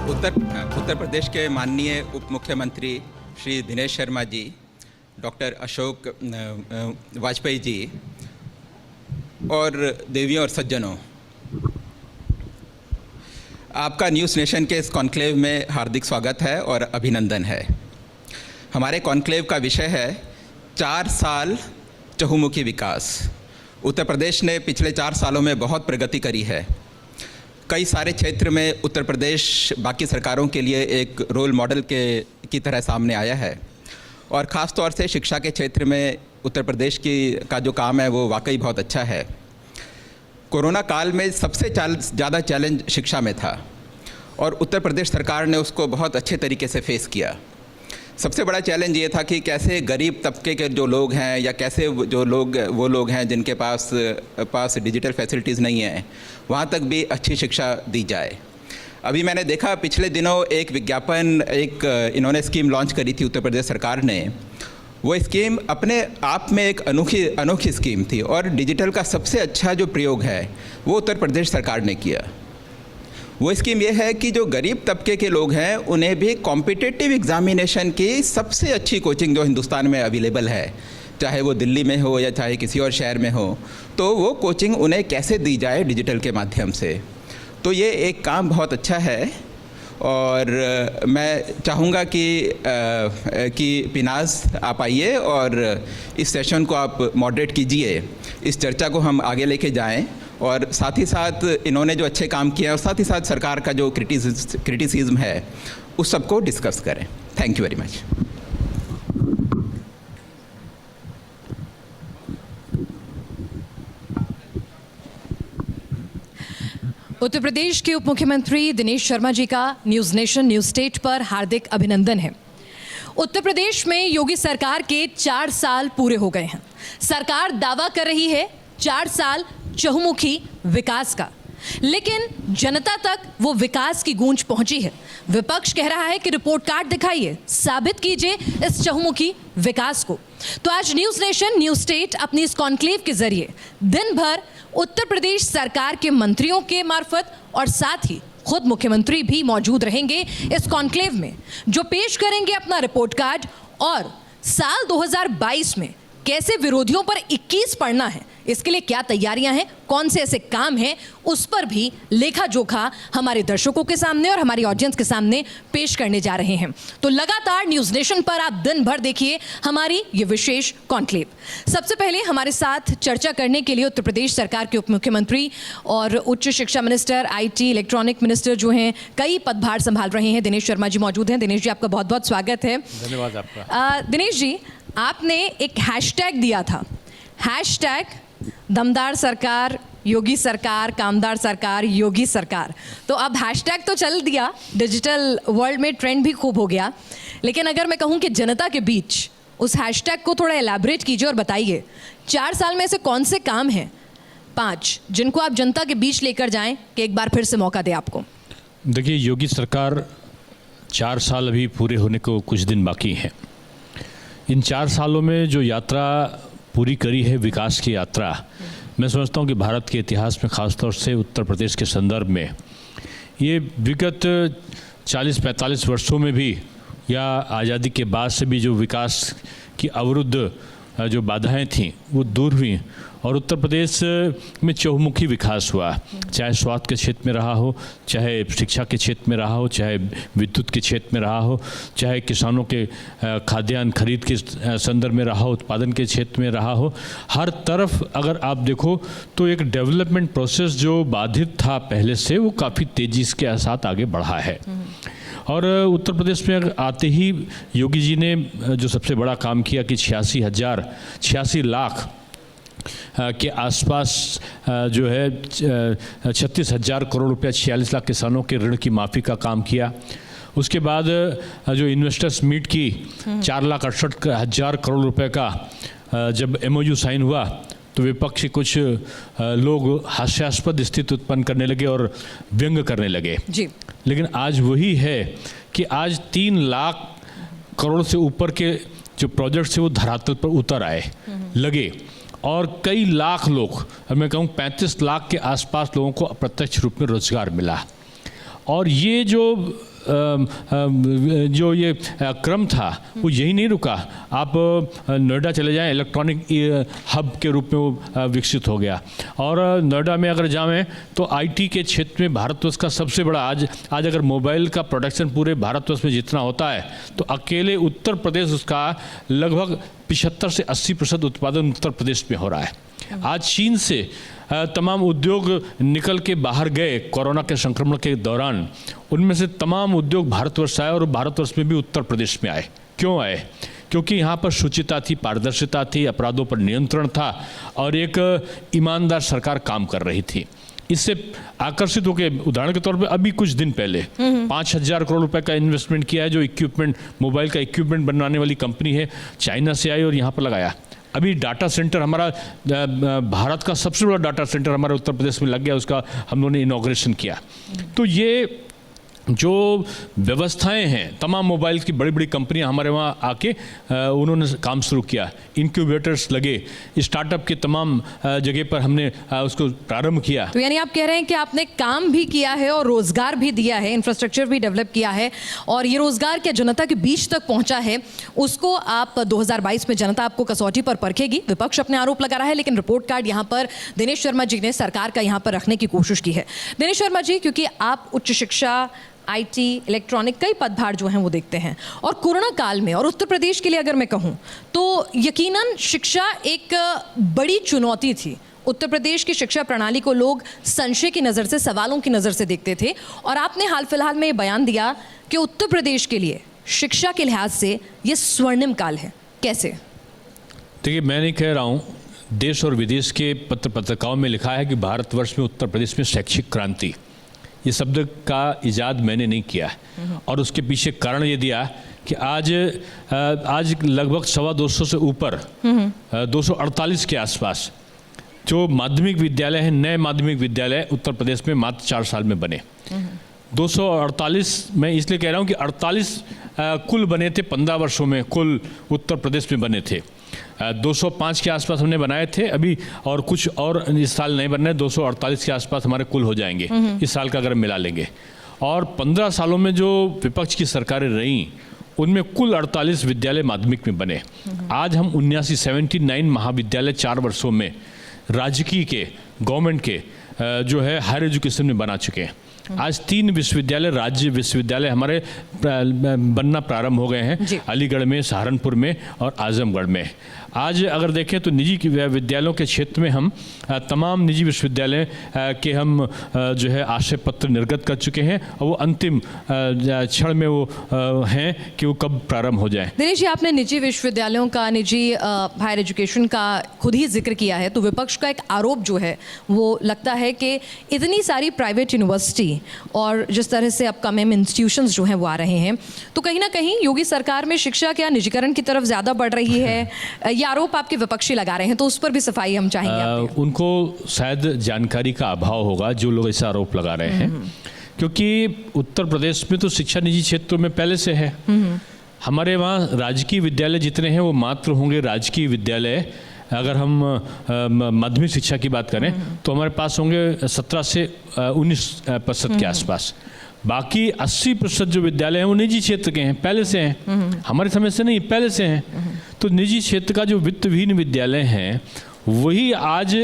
उत्तर प्रदेश के माननीय उप मुख्यमंत्री श्री दिनेश शर्मा जी, डॉक्टर अशोक वाजपेयी जी और देवियों और सज्जनों, आपका न्यूज़ नेशन के इस कॉन्क्लेव में हार्दिक स्वागत है और अभिनंदन है। हमारे कॉन्क्लेव का विषय है 4 साल चहुमुखी विकास। उत्तर प्रदेश ने पिछले 4 सालों में बहुत प्रगति करी है। कई सारे क्षेत्र में उत्तर प्रदेश बाकी सरकारों के लिए एक रोल मॉडल की तरह सामने आया है और ख़ास तौर से शिक्षा के क्षेत्र में उत्तर प्रदेश का जो काम है वो वाकई बहुत अच्छा है। कोरोना काल में सबसे ज़्यादा चैलेंज शिक्षा में था और उत्तर प्रदेश सरकार ने उसको बहुत अच्छे तरीके से फेस किया। सबसे बड़ा चैलेंज ये था कि कैसे गरीब तबके के जो लोग हैं या कैसे वो लोग हैं जिनके पास डिजिटल फैसिलिटीज़ नहीं हैं, वहाँ तक भी अच्छी शिक्षा दी जाए। अभी मैंने देखा पिछले दिनों एक विज्ञापन इन्होंने स्कीम लॉन्च करी थी उत्तर प्रदेश सरकार ने। वो स्कीम अपने आप में एक अनोखी स्कीम थी और डिजिटल का सबसे अच्छा जो प्रयोग है वो उत्तर प्रदेश सरकार ने किया। वो स्कीम ये है कि जो गरीब तबके के लोग हैं उन्हें भी कॉम्पिटिटिव एग्ज़ामिनेशन की सबसे अच्छी कोचिंग जो हिंदुस्तान में अवेलेबल है, चाहे वो दिल्ली में हो या चाहे किसी और शहर में हो, तो वो कोचिंग उन्हें कैसे दी जाए डिजिटल के माध्यम से। तो ये एक काम बहुत अच्छा है और मैं चाहूँगा कि पिनाज आप आइए और इस सेशन को आप मॉडरेट कीजिए, इस चर्चा को हम आगे लेके जाएं और साथ ही साथ इन्होंने जो अच्छे काम किया और साथ ही साथ सरकार का जो क्रिटिसिज्म है उस सबको डिस्कस करें। Thank you very much. Uttar Pradesh के उप मुख्यमंत्री दिनेश शर्मा जी का न्यूज़ नेशन न्यूज़ स्टेट पर हार्दिक अभिनंदन है। उत्तर प्रदेश में योगी सरकार के 4 साल पूरे हो गए हैं। सरकार दावा कर रही है 4 साल चहुमुखी विकास का, लेकिन जनता तक वो विकास की गूंज पहुंची है। विपक्ष कह रहा है कि रिपोर्ट कार्ड दिखाइए, साबित कीजिए इस चहुमुखी विकास को। तो आज न्यूज़ नेशन न्यूज़ स्टेट अपनी इस कॉन्क्लेव के जरिए दिन भर उत्तर प्रदेश सरकार के मंत्रियों के मार्फत और साथ ही खुद मुख्यमंत्री भी मौजूद रहेंगे इस कॉन्क्लेव में, जो पेश करेंगे अपना रिपोर्ट कार्ड और साल 2022 में कैसे विरोधियों पर 21 पढ़ना है, इसके लिए क्या तैयारियां हैं, कौन से ऐसे काम हैं, उस पर भी लेखा जोखा हमारे दर्शकों के सामने और हमारी ऑडियंस के सामने पेश करने जा रहे हैं। तो लगातार न्यूज़ नेशन पर आप दिन भर देखिए हमारी ये विशेष कॉन्क्लेव। सबसे पहले हमारे साथ चर्चा करने के लिए उत्तर प्रदेश सरकार के उप मुख्यमंत्री और उच्च शिक्षा मिनिस्टर, IT, इलेक्ट्रॉनिक मिनिस्टर जो हैं, कई पदभार संभाल रहे हैं, दिनेश शर्मा जी मौजूद हैं। दिनेश जी, आपका बहुत बहुत स्वागत है। धन्यवाद आपका। दिनेश जी, आपने एक हैशटैग दिया था, हैशटैग दमदार सरकार, योगी सरकार, कामदार सरकार, योगी सरकार। तो अब हैशटैग तो चल दिया, डिजिटल वर्ल्ड में ट्रेंड भी खूब हो गया, लेकिन अगर मैं कहूँ कि जनता के बीच उस हैशटैग को थोड़ा एलैबोरेट कीजिए और बताइए 4 साल में ऐसे कौन से काम हैं 5 जिनको आप जनता के बीच लेकर जाएं कि एक बार फिर से मौका दे आपको। देखिए, योगी सरकार 4 साल अभी पूरे होने को कुछ दिन बाकी हैं। इन 4 सालों में जो यात्रा पूरी करी है, विकास की यात्रा, मैं समझता हूँ कि भारत के इतिहास में ख़ासतौर से उत्तर प्रदेश के संदर्भ में ये विगत 40-45 वर्षों में भी या आज़ादी के बाद से भी जो विकास की अवरुद्ध जो बाधाएं थीं वो दूर हुई और उत्तर प्रदेश में चहुमुखी विकास हुआ, चाहे स्वास्थ्य के क्षेत्र में रहा हो, चाहे शिक्षा के क्षेत्र में रहा हो, चाहे विद्युत के क्षेत्र में रहा हो, चाहे किसानों के खाद्यान्न खरीद के संदर्भ में रहा हो, उत्पादन के क्षेत्र में रहा हो। हर तरफ अगर आप देखो तो एक डेवलपमेंट प्रोसेस जो बाधित था पहले से, वो काफ़ी तेज़ी के साथ आगे बढ़ा है। और उत्तर प्रदेश में आते ही योगी जी ने जो सबसे बड़ा काम किया कि 86 लाख के आसपास जो है 36,000 करोड़ रुपया 46 लाख किसानों के ऋण की माफ़ी का काम किया। उसके बाद जो इन्वेस्टर्स मीट की 4,68,000 करोड़ रुपए का जब MOU साइन हुआ तो विपक्ष के कुछ लोग हास्यास्पद स्थिति उत्पन्न करने लगे और व्यंग करने लगे जी। लेकिन आज वही है कि आज 3 लाख करोड़ से ऊपर के जो प्रोजेक्ट्स है वो धरातल पर उतर आए लगे और कई लाख लोग, मैं कहूँ 35 लाख के आसपास लोगों को अप्रत्यक्ष रूप में रोजगार मिला। और ये जो जो ये क्रम था वो यही नहीं रुका। आप नोएडा चले जाएं, इलेक्ट्रॉनिक हब के रूप में वो विकसित हो गया। और नोएडा में अगर जाएं तो आईटी के क्षेत्र में भारतवर्ष का सबसे बड़ा आज अगर मोबाइल का प्रोडक्शन पूरे भारतवर्ष में जितना होता है तो अकेले उत्तर प्रदेश उसका लगभग 75 से 80% उत्पादन उत्तर प्रदेश में हो रहा है। आज चीन से तमाम उद्योग निकल के बाहर गए कोरोना के संक्रमण के दौरान, उनमें से तमाम उद्योग भारतवर्ष आए और भारतवर्ष में भी उत्तर प्रदेश में आए। क्यों आए? क्योंकि यहाँ पर शुचिता थी, पारदर्शिता थी, अपराधों पर नियंत्रण था और एक ईमानदार सरकार काम कर रही थी। इससे आकर्षित होकर उदाहरण के तौर पे अभी कुछ दिन पहले 5,000 करोड़ रुपए का इन्वेस्टमेंट किया है, जो इक्विपमेंट मोबाइल का इक्विपमेंट बनाने वाली कंपनी है, चाइना से आई और यहाँ पर लगाया। अभी डाटा सेंटर हमारा भारत का सबसे बड़ा डाटा सेंटर हमारे उत्तर प्रदेश में लग गया, उसका हम लोगों ने इनॉग्रेशन किया। तो ये जो व्यवस्थाएं हैं, तमाम मोबाइल की बड़ी बड़ी कंपनियां हमारे वहाँ आके उन्होंने काम शुरू किया, इनक्यूबेटर्स लगे, स्टार्टअप के तमाम जगह पर हमने उसको प्रारंभ किया। तो यानी आप कह रहे हैं कि आपने काम भी किया है और रोजगार भी दिया है, इंफ्रास्ट्रक्चर भी डेवलप किया है, और ये रोजगार क्या जनता के बीच तक पहुंचा है, उसको आप 2022 में जनता आपको कसौटी पर परखेगी। विपक्ष अपने आरोप लगा रहा है, लेकिन रिपोर्ट कार्ड यहाँ पर दिनेश शर्मा जी ने सरकार का यहाँ पर रखने की कोशिश की है। दिनेश शर्मा जी, क्योंकि आप उच्च शिक्षा, आईटी, इलेक्ट्रॉनिक कई पदभार जो हैं वो देखते हैं, और कोरोना काल में और उत्तर प्रदेश के लिए अगर मैं कहूँ तो यकीनन शिक्षा एक बड़ी चुनौती थी। उत्तर प्रदेश की शिक्षा प्रणाली को लोग संशय की नज़र से, सवालों की नज़र से देखते थे, और आपने हाल फिलहाल में ये बयान दिया कि उत्तर प्रदेश के लिए शिक्षा के लिहाज से ये स्वर्णिम काल है। कैसे? देखिए, मैं नहीं कह रहा हूँ, देश और विदेश के पत्रिकाओं में लिखा है कि भारतवर्ष में उत्तर प्रदेश में शैक्षिक क्रांति, ये शब्द का इजाद मैंने नहीं किया है। और उसके पीछे कारण ये दिया कि आज लगभग 250 से ऊपर 248 के आसपास जो माध्यमिक विद्यालय हैं, नए माध्यमिक विद्यालय उत्तर प्रदेश में मात्र 4 साल में बने। 248 मैं इसलिए कह रहा हूँ कि 48 कुल बने थे 15 वर्षों में, कुल उत्तर प्रदेश में बने थे। 205 के आसपास हमने बनाए थे अभी, और कुछ और इस साल नहीं बन रहे। 248 के आसपास हमारे कुल हो जाएंगे इस साल का अगर मिला लेंगे। और 15 सालों में जो विपक्ष की सरकारें रहीं उनमें कुल 48 विद्यालय माध्यमिक में बने। आज हम 79 महाविद्यालय 4 वर्षों में राजकीय के, गवर्नमेंट के जो है हायर एजुकेशन में बना चुके हैं। आज 3 विश्वविद्यालय, राज्य विश्वविद्यालय हमारे बनना प्रारंभ हो गए हैं, अलीगढ़ में, सहारनपुर में और आजमगढ़ में। आज अगर देखें तो निजी विद्यालयों के क्षेत्र में हम तमाम निजी विश्वविद्यालय के हम जो है आशय पत्र निर्गत कर चुके हैं, और वो अंतिम क्षण में वो हैं कि वो कब प्रारंभ हो जाए। दिनेश जी, आपने निजी विश्वविद्यालयों का, निजी हायर एजुकेशन का खुद ही जिक्र किया है, तो विपक्ष का एक आरोप जो है वो लगता है कि इतनी सारी प्राइवेट यूनिवर्सिटी और जिस तरह से अपकमिंग इंस्टीट्यूशंस जो हैं वो आ रहे हैं, तो कहीं ना कहीं योगी सरकार में शिक्षा क्या निजीकरण की तरफ ज़्यादा बढ़ रही है? ये आरोप आपके विपक्षी लगा रहे हैं, तो उस पर भी सफाई हम चाहेंगे। उनको शायद जानकारी का अभाव होगा जो लोग ऐसा आरोप लगा रहे हैं, क्योंकि उत्तर प्रदेश में तो शिक्षा निजी क्षेत्रों में पहले से है। हमारे वहाँ राजकीय विद्यालय जितने हैं वो मात्र होंगे राजकीय विद्यालय। अगर हम माध्यमिक शिक्षा की बात करें तो हमारे पास होंगे 17 से 19% के आसपास। बाकी 80% जो विद्यालय हैं वो निजी क्षेत्र के हैं, पहले से हैं, हमारे समय से नहीं, पहले से हैं। तो निजी क्षेत्र का जो वित्तविहीन विद्यालय हैं वही आज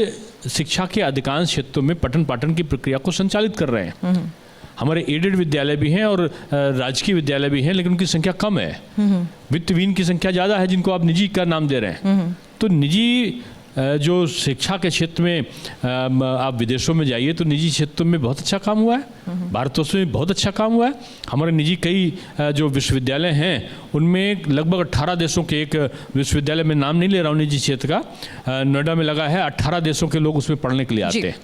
शिक्षा के अधिकांश क्षेत्रों में पठन पाठन की प्रक्रिया को संचालित कर रहे हैं। हमारे एडेड विद्यालय भी हैं और राजकीय विद्यालय भी हैं, लेकिन उनकी संख्या कम है। वित्तविहीन की संख्या ज़्यादा है जिनको आप निजी का नाम दे रहे हैं। तो निजी जो शिक्षा के क्षेत्र में आप विदेशों में जाइए तो निजी क्षेत्रों में बहुत अच्छा काम हुआ है, भारतवर्ष में बहुत अच्छा काम हुआ है। हमारे निजी कई जो विश्वविद्यालय हैं उनमें लगभग 18 देशों के, एक विश्वविद्यालय में नाम नहीं ले रहा हूँ निजी क्षेत्र का, नोएडा में लगा है, 18 देशों के लोग उसमें पढ़ने के लिए आते हैं।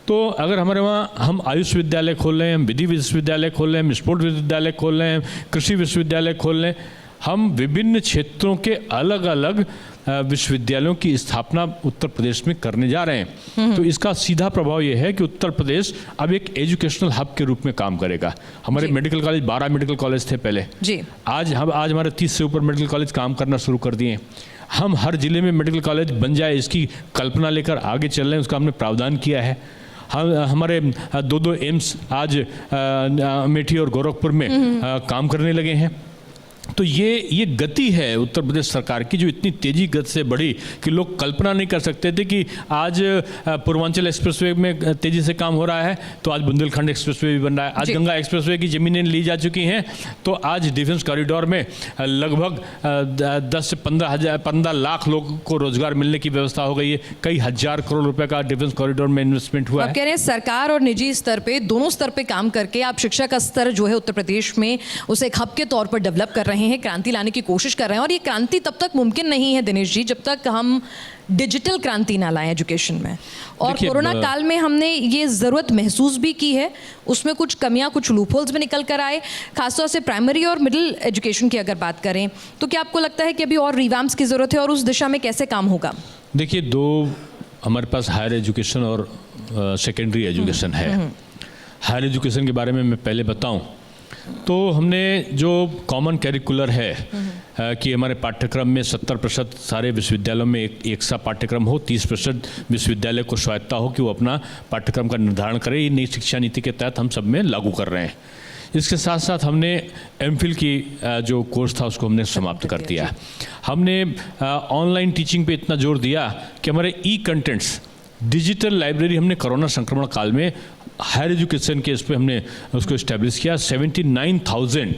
तो अगर हमारे वहाँ हम आयुष विद्यालय खोल रहे हैं, हम विधि विश्वविद्यालय खोल रहे हैं, हम स्पोर्ट्स विश्वविद्यालय खोल रहे हैं, कृषि विश्वविद्यालय खोल रहे हैं, हम विभिन्न क्षेत्रों के अलग अलग विश्वविद्यालयों की स्थापना उत्तर प्रदेश में करने जा रहे हैं। तो इसका सीधा प्रभाव यह है कि उत्तर प्रदेश अब एक एजुकेशनल हब के रूप में काम करेगा। हमारे मेडिकल कॉलेज 12 मेडिकल कॉलेज थे पहले, आज हमारे 30 से ऊपर मेडिकल कॉलेज काम करना शुरू कर दिए। हम हर जिले में मेडिकल कॉलेज बन जाए इसकी कल्पना लेकर आगे चल रहे हैं, उसका हमने प्रावधान किया है। हमारे 2 एम्स आज अमेठी और गोरखपुर में काम करने लगे हैं। तो ये गति है उत्तर प्रदेश सरकार की, जो इतनी तेजी गति से बढ़ी कि लोग कल्पना नहीं कर सकते थे कि आज पूर्वांचल एक्सप्रेसवे में तेजी से काम हो रहा है, तो आज बुंदेलखंड एक्सप्रेसवे भी बन रहा है। आज गंगा एक्सप्रेसवे की ज़मीनें ली जा चुकी हैं, तो आज डिफेंस कॉरिडोर में लगभग 10 से 15 लाख लोगों को रोजगार मिलने की व्यवस्था हो गई है। कई हजार करोड़ रुपए का डिफेंस कॉरिडोर में इन्वेस्टमेंट हुआ है। आप कह रहे हैं सरकार और निजी स्तर पे, दोनों स्तर पे काम करके आप शिक्षा का स्तर जो है उत्तर प्रदेश में उसे एक हब के तौर पर डेवलप कर रहे हैं, क्रांति लाने की कोशिश कर रहे हैं। और ये क्रांति तब तक मुमकिन नहीं है दिनेश जी जब तक हम डिजिटल क्रांति ना लाएं एजुकेशन में। और कोरोना काल में हमने ये ज़रूरत महसूस भी की है, उसमें कुछ कमियां, कुछ लूपहोल्स भी निकल कर आए, खासतौर से प्राइमरी और मिडिल एजुकेशन की अगर बात करें तो क्या आपको लगता है कि अभी और रिवैम्प्स की ज़रूरत है और उस दिशा में कैसे काम होगा? देखिए, 2 हमारे पास हायर एजुकेशन और सेकेंडरी एजुकेशन है। हायर एजुकेशन के बारे में मैं पहले बताऊं तो हमने जो कॉमन कैरिकुलर है कि हमारे पाठ्यक्रम में 70% सारे विश्वविद्यालयों में एक सा पाठ्यक्रम हो, 30% विश्वविद्यालय को स्वायत्ता हो कि वो अपना पाठ्यक्रम का निर्धारण करें। ये नई शिक्षा नीति के तहत हम सब में लागू कर रहे हैं। इसके साथ साथ हमने एमफिल की जो कोर्स था उसको हमने समाप्त कर दिया। हमने ऑनलाइन टीचिंग पे इतना जोर दिया कि हमारे कंटेंट्स डिजिटल लाइब्रेरी हमने कोरोना संक्रमण काल में हायर एजुकेशन के इस पर हमने उसको इस्टेब्लिश किया। 79,000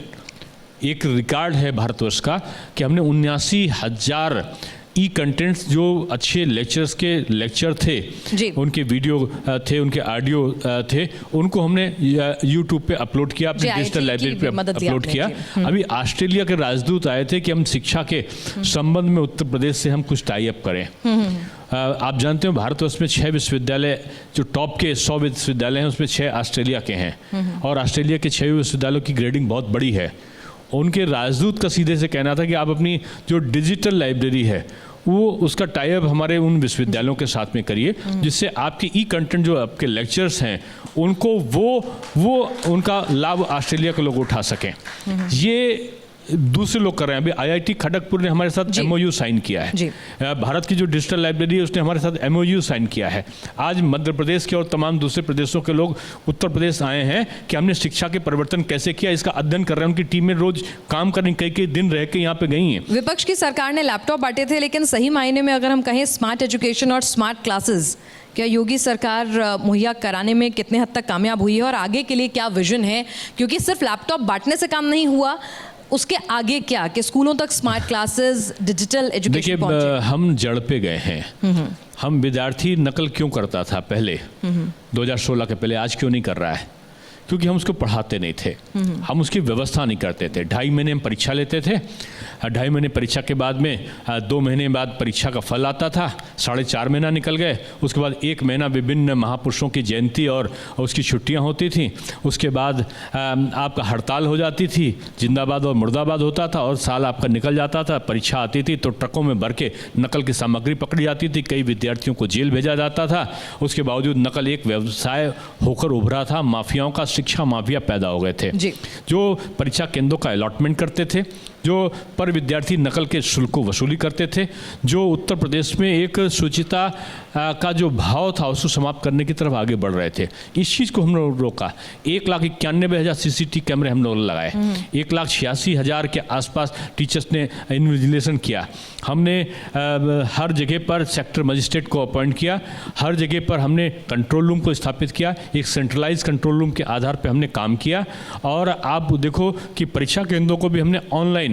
एक रिकॉर्ड है भारतवर्ष का कि हमने 79,000 कंटेंट्स जो अच्छे लेक्चर्स के लेक्चर थे, उनके वीडियो थे, उनके ऑडियो थे, उनको हमने यूट्यूब पे अपलोड किया, अपने डिजिटल लाइब्रेरी पे अपलोड किया। अभी ऑस्ट्रेलिया के राजदूत आए थे कि हम शिक्षा के संबंध में उत्तर प्रदेश से हम कुछ टाई अप करें। आप जानते हो भारतवर्ष में 6 विश्वविद्यालय जो टॉप के 100 विश्वविद्यालय हैं उसमें 6 ऑस्ट्रेलिया के हैं और ऑस्ट्रेलिया के 6 विश्वविद्यालयों की ग्रेडिंग बहुत बड़ी है। उनके राजदूत का सीधे से कहना था कि आप अपनी जो डिजिटल लाइब्रेरी है वो उसका टाई अप हमारे उन विश्वविद्यालयों के साथ में करिए, जिससे आपके कंटेंट जो आपके लेक्चर्स हैं उनको वो उनका लाभ ऑस्ट्रेलिया के लोग उठा सकें। ये दूसरे लोग कर रहे हैं। अभी आईआईटी खड़गपुर ने हमारे साथ एमओयू साइन किया है। भारत की जो डिजिटल लाइब्रेरी है उसने हमारे साथ एमओयू साइन किया है। आज मध्य प्रदेश के और तमाम दूसरे प्रदेशों के लोग उत्तर प्रदेश आए हैं कि हमने शिक्षा के परिवर्तन कैसे किया, इसका अध्ययन कर रहे हैं। उनकी टीमें रोज काम करने कई दिन रह के यहाँ पे गई हैं। विपक्ष की सरकार ने लैपटॉप बांटे थे, लेकिन सही मायने में अगर हम कहें स्मार्ट एजुकेशन और स्मार्ट क्लासेस क्या योगी सरकार मुहैया कराने में कितने हद तक कामयाब हुई है और आगे के लिए क्या विजन है? क्योंकि सिर्फ लैपटॉप बांटने से काम नहीं हुआ, उसके आगे क्या कि स्कूलों तक स्मार्ट क्लासेस, डिजिटल एजुकेशन पहुंचे। देखिए, हम जड़ पे गए हैं। हम विद्यार्थी नकल क्यों करता था पहले 2016 के पहले, आज क्यों नहीं कर रहा है? क्योंकि हम उसको पढ़ाते नहीं थे, हम उसकी व्यवस्था नहीं करते थे। 2.5 महीने हम परीक्षा लेते थे, 2.5 महीने परीक्षा के बाद में 2 महीने बाद परीक्षा का फल आता था, 4.5 महीना निकल गए। उसके बाद 1 महीना विभिन्न महापुरुषों की जयंती और उसकी छुट्टियां होती थी। उसके बाद आपका हड़ताल हो जाती थी, जिंदाबाद और मुर्दाबाद होता था और साल आपका निकल जाता था। परीक्षा आती थी तो ट्रकों में भर के नकल की सामग्री पकड़ी जाती थी, कई विद्यार्थियों को जेल भेजा जाता था। उसके बावजूद नकल एक व्यवसाय होकर उभरा था। माफियाओं का शिक्षा माफिया पैदा हो गए थे जो परीक्षा केंद्रों का अलॉटमेंट करते थे, जो पर विद्यार्थी नकल के शुल्क को वसूली करते थे, जो उत्तर प्रदेश में एक शुचिता का जो भाव था उसको समाप्त करने की तरफ आगे बढ़ रहे थे। इस चीज़ को हम लोग रोका। 1,91,000 CCTV कैमरे हम लोग लगाए। 1,86,000 के आसपास टीचर्स ने इन्विजिलेशन किया। हमने हर जगह पर सेक्टर मजिस्ट्रेट को अपॉइंट किया, हर जगह पर हमने कंट्रोल रूम को स्थापित किया। एक सेंट्रलाइज कंट्रोल रूम के आधार पर हमने काम किया। और आप देखो कि परीक्षा केंद्रों को भी हमने ऑनलाइन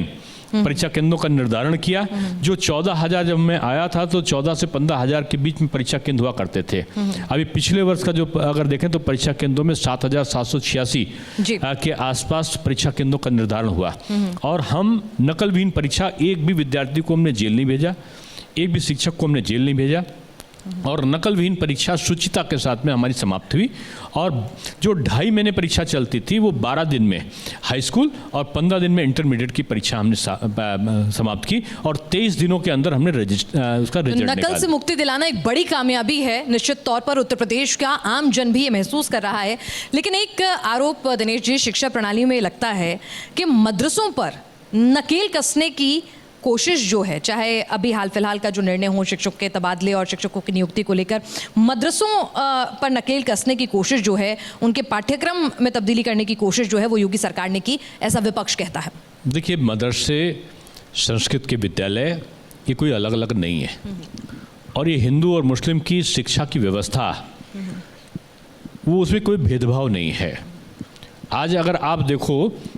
परीक्षा केंद्रों का निर्धारण किया। जो 14,000 जब मैं आया था तो 14 से 15,000 के बीच में परीक्षा केंद्र हुआ करते थे। अभी पिछले वर्ष का जो अगर देखें तो परीक्षा केंद्रों में 7,786 के आसपास परीक्षा केंद्रों का निर्धारण हुआ। और हम नकलविहीन परीक्षा, एक भी विद्यार्थी को हमने जेल नहीं भेजा, एक भी शिक्षक को हमने जेल नहीं भेजा और नकलविहीन परीक्षा शुचिता के साथ में हमारी समाप्त हुई। और जो 2.5 महीने परीक्षा चलती थी वो 12 दिन में हाई स्कूल और 15 दिन में इंटरमीडिएट की परीक्षा हमने समाप्त की और 23 दिनों के अंदर हमने उसका रिजल्ट नकल से मुक्ति दिलाना एक बड़ी कामयाबी है। निश्चित तौर पर उत्तर प्रदेश का आम जन भी ये महसूस कर रहा है। लेकिन एक आरोप दिनेश जी शिक्षा प्रणाली में लगता है कि मदरसों पर नकेल कसने की कोशिश जो है, चाहे अभी हाल फिलहाल का जो निर्णय हो शिक्षक के तबादले और शिक्षकों की नियुक्ति को लेकर, मदरसों पर नकेल कसने की कोशिश जो है, उनके पाठ्यक्रम में तब्दीली करने की कोशिश जो है वो योगी सरकार ने की, ऐसा विपक्ष कहता है। देखिए, मदरसे, संस्कृत के विद्यालय ये कोई अलग अलग नहीं है, और ये हिंदू और मुस्लिम की शिक्षा की व्यवस्था, वो उसमें कोई भेदभाव नहीं है। आज अगर आप देखो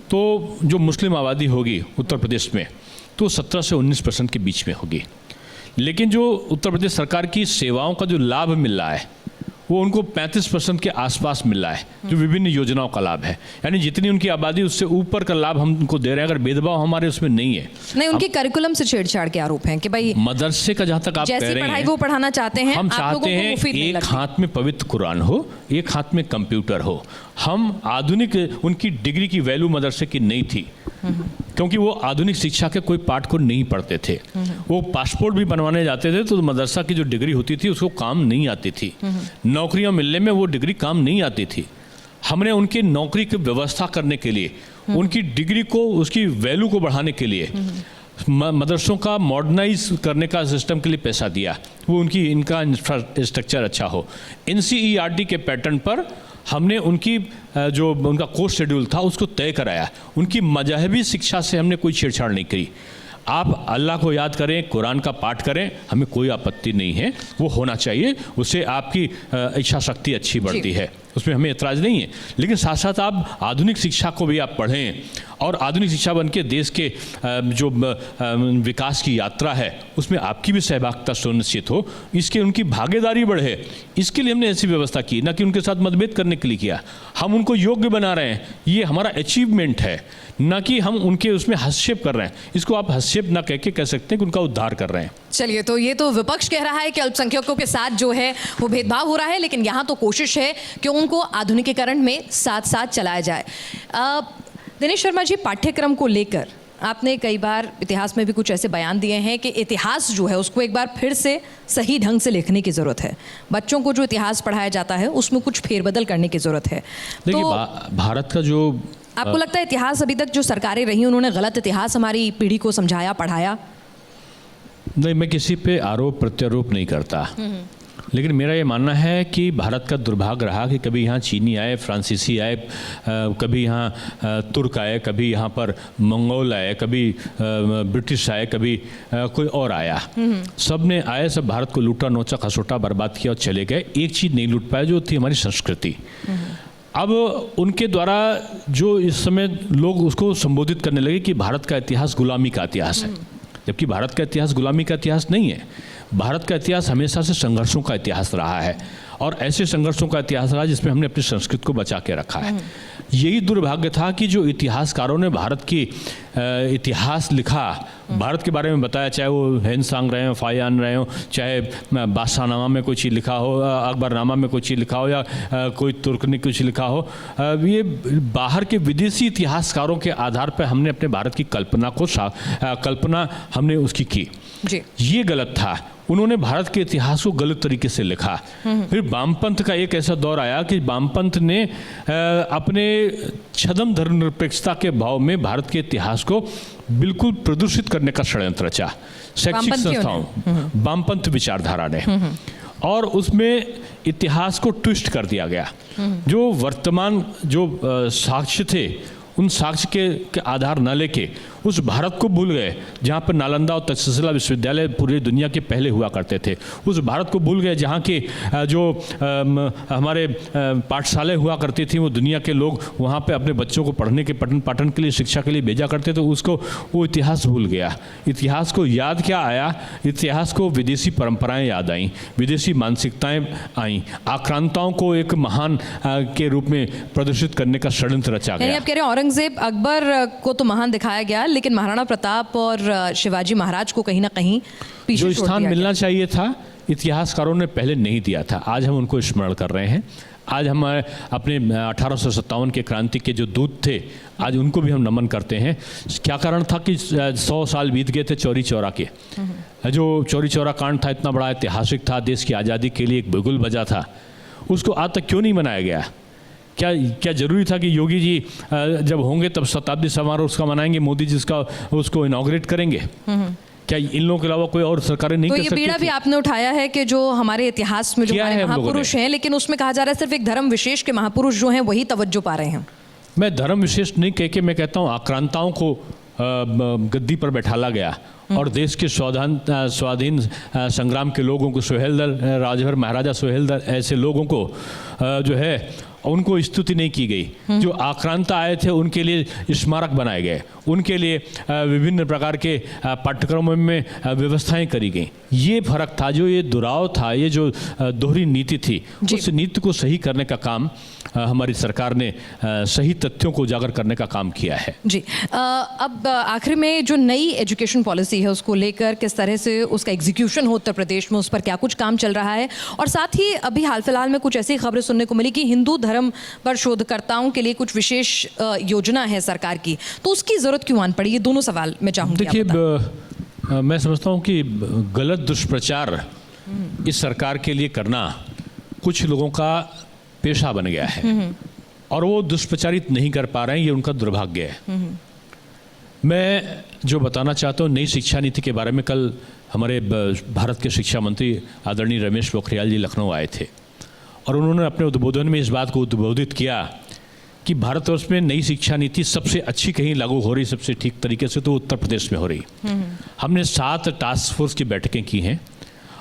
तो जो मुस्लिम आबादी होगी उत्तर प्रदेश में तो 17 से 19% के बीच में होगी, लेकिन जो उत्तर प्रदेश सरकार की सेवाओं का जो लाभ मिल रहा है वो उनको 35% के आसपास मिल रहा है, जो विभिन्न योजनाओं का लाभ है। यानी जितनी उनकी आबादी उससे ऊपर का लाभ हम उनको दे रहे हैं। अगर भेदभाव हमारे उसमें नहीं है। नहीं, उनके करिकुलम से छेड़छाड़ के आरोप हैं कि भाई मदरसे का जहाँ तक आप कह रहे हैं, वो पढ़ाना चाहते हैं, हम आप चाहते लोगों को हैं मुफीद नहीं एक लगती। हाथ में पवित्र कुरान हो, एक हाथ में कंप्यूटर हो। हम आधुनिक, उनकी डिग्री की वैल्यू मदरसे की नहीं थी, क्योंकि वो आधुनिक शिक्षा के कोई पाठ को नहीं पढ़ते थे। वो पासपोर्ट भी बनवाने जाते थे तो मदरसा की जो डिग्री होती थी उसको काम नहीं आती थी, नौकरियां मिलने में वो डिग्री काम नहीं आती थी। हमने उनकी नौकरी की व्यवस्था करने के लिए, उनकी डिग्री को, उसकी वैल्यू को बढ़ाने के लिए मदरसों का मॉडर्नाइज करने का सिस्टम के लिए पैसा दिया, वो उनकी इनका इंफ्रास्ट्रक्चर अच्छा हो। NCERT के पैटर्न पर हमने उनकी जो उनका कोर्स शेड्यूल था उसको तय कराया। उनकी मजहबी शिक्षा से हमने कोई छेड़छाड़ नहीं करी। आप अल्लाह को याद करें, कुरान का पाठ करें, हमें कोई आपत्ति नहीं है, वो होना चाहिए। उससे आपकी इच्छा शक्ति अच्छी बढ़ती है, उसमें हमें एतराज़ नहीं है। लेकिन साथ साथ आप आधुनिक शिक्षा को भी आप पढ़ें, और आधुनिक शिक्षा बन के देश के जो विकास की यात्रा है उसमें आपकी भी सहभागिता सुनिश्चित हो, इसके उनकी भागीदारी बढ़े, इसके लिए हमने ऐसी व्यवस्था की, ना कि उनके साथ मतभेद करने के लिए किया। हम उनको योग्य बना रहे हैं, ये हमारा अचीवमेंट है, ना कि हम उनके उसमें हस्तक्षेप कर रहे हैं। इसको आप हस्तक्षेप ना कह सकते हैं कि उनका उद्धार कर रहे हैं। चलिए, तो ये तो विपक्ष कह रहा है कि अल्पसंख्यकों के साथ जो है वो भेदभाव हो रहा है, लेकिन यहाँ तो कोशिश है कि उनको आधुनिकीकरण में साथ साथ चलाया जाए। दिनेश शर्मा जी, पाठ्यक्रम को लेकर आपने कई बार इतिहास में भी कुछ ऐसे बयान दिए हैं कि इतिहास जो है उसको एक बार फिर से सही ढंग से लिखने की ज़रूरत है। बच्चों को जो इतिहास पढ़ाया जाता है उसमें कुछ फेरबदल करने की ज़रूरत है। देखिए, तो भारत का जो आपको लगता है इतिहास अभी तक जो सरकारें रही उन्होंने गलत इतिहास हमारी पीढ़ी को समझाया, पढ़ाया? नहीं, मैं किसी पे आरोप प्रत्यारोप नहीं करता, लेकिन मेरा ये मानना है कि भारत का दुर्भाग्य रहा कि कभी यहाँ चीनी आए, फ्रांसीसी आए, कभी यहाँ तुर्क आए, कभी यहाँ पर मंगोल आए, कभी ब्रिटिश आए, कभी कोई और आया। सब ने आए, सब भारत को लूटा, नोचा, खसोटा, बर्बाद किया और चले गए। एक चीज़ नहीं लूट पाए, जो थी हमारी संस्कृति। अब उनके द्वारा जो इस समय लोग उसको संबोधित करने लगे कि भारत का इतिहास गुलामी का इतिहास है, जबकि भारत का इतिहास गुलामी का इतिहास नहीं है। भारत का इतिहास हमेशा से संघर्षों का इतिहास रहा है, और ऐसे संघर्षों का इतिहास रहा जिसमें हमने अपनी संस्कृति को बचा के रखा है। यही दुर्भाग्य था कि जो इतिहासकारों ने भारत की इतिहास लिखा, भारत के बारे में बताया, चाहे वो हेनसांग रहे हो, फायान रहे हो, चाहे बादशाहनामा में कोई चीज़ लिखा हो, अकबरनामा में कोई चीज़ लिखा हो, या कोई तुर्क ने कुछ लिखा हो, ये बाहर के विदेशी इतिहासकारों के आधार पर हमने अपने भारत की कल्पना हमने उसकी की जी। ये गलत था। उन्होंने भारत के इतिहास को गलत तरीके से लिखा। फिर वामपंथ का एक ऐसा दौर आया कि वामपंथ ने अपने छद्म धर्मनिरपेक्षता के भाव में भारत के इतिहास को बिल्कुल प्रदूषित करने का षड्यंत्र रचा। शैक्षिक संस्थाओं, वामपंथ विचारधारा ने, और उसमें इतिहास को ट्विस्ट कर दिया गया। जो वर्तमान जो साक्ष्य थे, उन साक्ष्य के आधार न लेके उस भारत को भूल गए जहाँ पर नालंदा और तक्षशिला विश्वविद्यालय पूरी दुनिया के पहले हुआ करते थे। उस भारत को भूल गए जहाँ के जो हमारे पाठशालाएं हुआ करती थी, वो दुनिया के लोग वहाँ पे अपने बच्चों को पढ़ने के पठन पाठन के लिए, शिक्षा के लिए भेजा करते थे। उसको वो इतिहास भूल गया। इतिहास को याद क्या आया? इतिहास को विदेशी परंपराएँ याद आईं, विदेशी मानसिकताएँ आईं, आक्रांताओं को एक महान के रूप में प्रदर्शित करने का षड्यंत्र रचा गया। आप कह रहे हैं औरंगजेब, अकबर को तो महान दिखाया गया, लेकिन महाराणा प्रताप और शिवाजी महाराज को कहीं ना कहीं पीछे जो स्थान मिलना चाहिए था इतिहासकारों ने पहले नहीं दिया था, आज हम उनको स्मरण कर रहे हैं। आज हम अपने 1857 के क्रांति के जो दूत थे, आज उनको भी हम नमन करते हैं। क्या कारण था कि 100 साल बीत गए थे चौरी चौरा के। जो चौरी चौरा कांड था इतना बड़ा ऐतिहासिक था, देश की आज़ादी के लिए एक बिगुल बजा था, उसको आज तक क्यों नहीं मनाया गया? क्या क्या जरूरी था कि योगी जी जब होंगे तब शताब्दी समारोह उसका मनाएंगे, मोदी जी उसको इनॉग्रेट करेंगे? क्या इन लोगों के अलावा कोई और सरकारें नहीं तो कर ये सकती बीड़ा भी थी? आपने उठाया है कि जो हमारे इतिहास में जो किया हमारे है हम लोगों महापुरुष हैं, लेकिन उसमें कहा जा रहा है सिर्फ एक धर्म विशेष के महापुरुष जो हैं वही तवज्जो पा रहे हैं। मैं धर्म विशेष नहीं कह के मैं कहता हूँ आक्रांताओं को गद्दी पर बैठाला गया और देश के स्वाधीन संग्राम के लोगों को, सुहेलदेव राजभर महाराजा सुहेलदेव ऐसे लोगों को जो है उनको स्तुति नहीं की गई। जो आक्रांता आए थे उनके लिए स्मारक बनाए गए, उनके लिए विभिन्न प्रकार के पाठ्यक्रमों में व्यवस्थाएं करी गई। ये फर्क था, जो ये दुराव था, ये जो दोहरी नीति थी, उस नीति को सही करने का काम हमारी सरकार ने सही तथ्यों को उजागर करने का काम किया है। जी अब आखिर में जो नई एजुकेशन पॉलिसी है उसको लेकर किस तरह से उसका एग्जीक्यूशन हो उत्तर प्रदेश में, उस पर क्या कुछ काम चल रहा है? और साथ ही अभी हाल फिलहाल में कुछ ऐसी खबरें सुनने को मिली कि हिंदू धर्म पर शोधकर्ताओं के लिए कुछ विशेष योजना है सरकार की, तो उसकी जरूरत क्यों आन पड़ी? ये दोनों सवाल मैं चाहूंगी। देखिए, मैं समझता हूँ कि गलत दुष्प्रचार इस सरकार के लिए करना कुछ लोगों का पेशा बन गया है और वो दुष्प्रचारित नहीं कर पा रहे हैं, ये उनका दुर्भाग्य है। मैं जो बताना चाहता हूँ नई शिक्षा नीति के बारे में, कल हमारे भारत के शिक्षा मंत्री आदरणीय रमेश पोखरियाल जी लखनऊ आए थे और उन्होंने अपने उद्बोधन में इस बात को उद्बोधित किया कि भारतवर्ष में नई शिक्षा नीति सबसे अच्छी कहीं लागू हो रही, सबसे ठीक तरीके से तो उत्तर प्रदेश में हो रही। हमने 7 टास्क फोर्स की बैठकें की हैं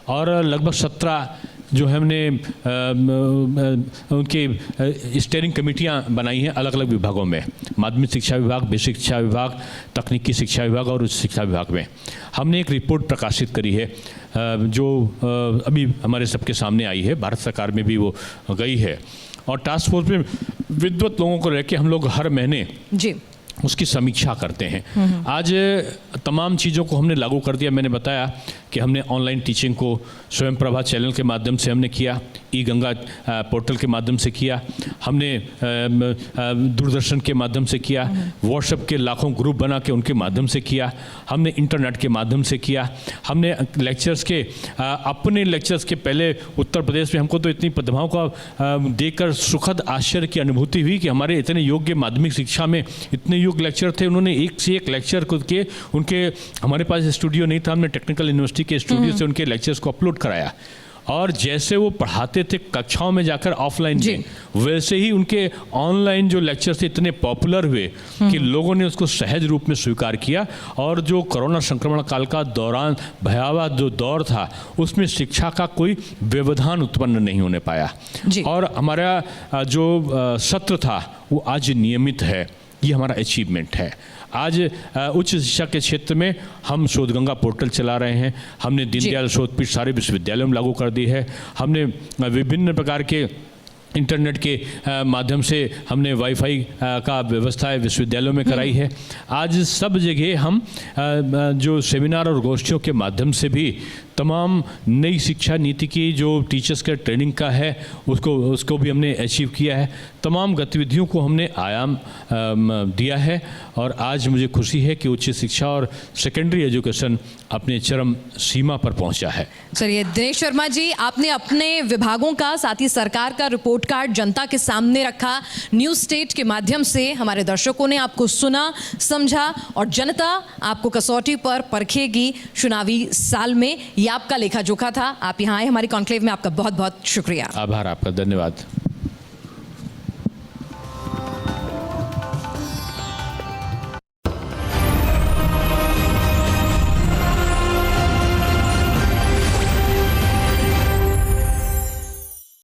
और लगभग 17 जो हमने उनके स्टीयरिंग कमेटियां बनाई हैं अलग अलग विभागों में, माध्यमिक शिक्षा विभाग, बेसिक शिक्षा विभाग, तकनीकी शिक्षा विभाग और उच्च शिक्षा विभाग में। हमने एक रिपोर्ट प्रकाशित करी है जो अभी हमारे सबके सामने आई है, भारत सरकार में भी वो गई है और टास्क फोर्स में विद्वत लोगों को रह के हम लोग हर महीने जी उसकी समीक्षा करते हैं। आज तमाम चीज़ों को हमने लागू कर दिया। मैंने बताया कि हमने ऑनलाइन टीचिंग को स्वयं प्रभा चैनल के माध्यम से हमने किया, ई गंगा पोर्टल के माध्यम से किया, हमने दूरदर्शन के माध्यम से किया, व्हाट्सएप के लाखों ग्रुप बना के उनके माध्यम से किया, हमने इंटरनेट के माध्यम से किया, हमने लेक्चर्स के अपने लेक्चर्स के पहले उत्तर प्रदेश में हमको तो इतनी प्रतिभाओं का देखकर सुखद आश्चर्य की अनुभूति हुई कि हमारे इतने योग्य माध्यमिक शिक्षा में इतने योग्य लेक्चर थे, उन्होंने एक से एक लेक्चर खुद के, उनके हमारे पास स्टूडियो नहीं था, हमने टेक्निकल यूनिवर्सिटी के स्टूडियो से उनके लेक्चर्स को अपलोड कराया और जैसे वो पढ़ाते थे कक्षाओं में जाकर ऑफलाइन में, वैसे ही उनके ऑनलाइन जो लेक्चर्स थे इतने पॉपुलर हुए कि लोगों ने उसको सहज रूप में स्वीकार किया और जो कोरोना संक्रमण काल का दौरान भयावह जो दौर था उसमें शिक्षा का कोई व्यवधान उत्पन्न नहीं होने पाया और हमारा जो सत्र था वो आज नियमित है। ये हमारा अचीवमेंट है। आज उच्च शिक्षा के क्षेत्र में हम शोधगंगा पोर्टल चला रहे हैं, हमने दीनदयाल शोधपीठ सारे विश्वविद्यालयों में लागू कर दी है, हमने विभिन्न प्रकार के इंटरनेट के माध्यम से हमने वाईफाई का व्यवस्था विश्वविद्यालयों में कराई है। आज सब जगह हम जो सेमिनार और गोष्ठियों के माध्यम से भी तमाम नई शिक्षा नीति की जो टीचर्स का ट्रेनिंग का है उसको भी हमने अचीव किया है। तमाम गतिविधियों को हमने आयाम दिया है और आज मुझे खुशी है कि उच्च शिक्षा और सेकेंडरी एजुकेशन अपने चरम सीमा पर पहुंचा है। चलिए दिनेश शर्मा जी, आपने अपने विभागों का साथ ही सरकार का रिपोर्ट कार्ड जनता के सामने रखा। न्यूज स्टेट के माध्यम से हमारे दर्शकों ने आपको सुना, समझा और जनता आपको कसौटी पर परखेगी चुनावी साल में। ये आपका लेखा जोखा था। आप यहाँ आए हमारी कॉन्क्लेव में, आपका बहुत बहुत शुक्रिया। आभार आपका, धन्यवाद।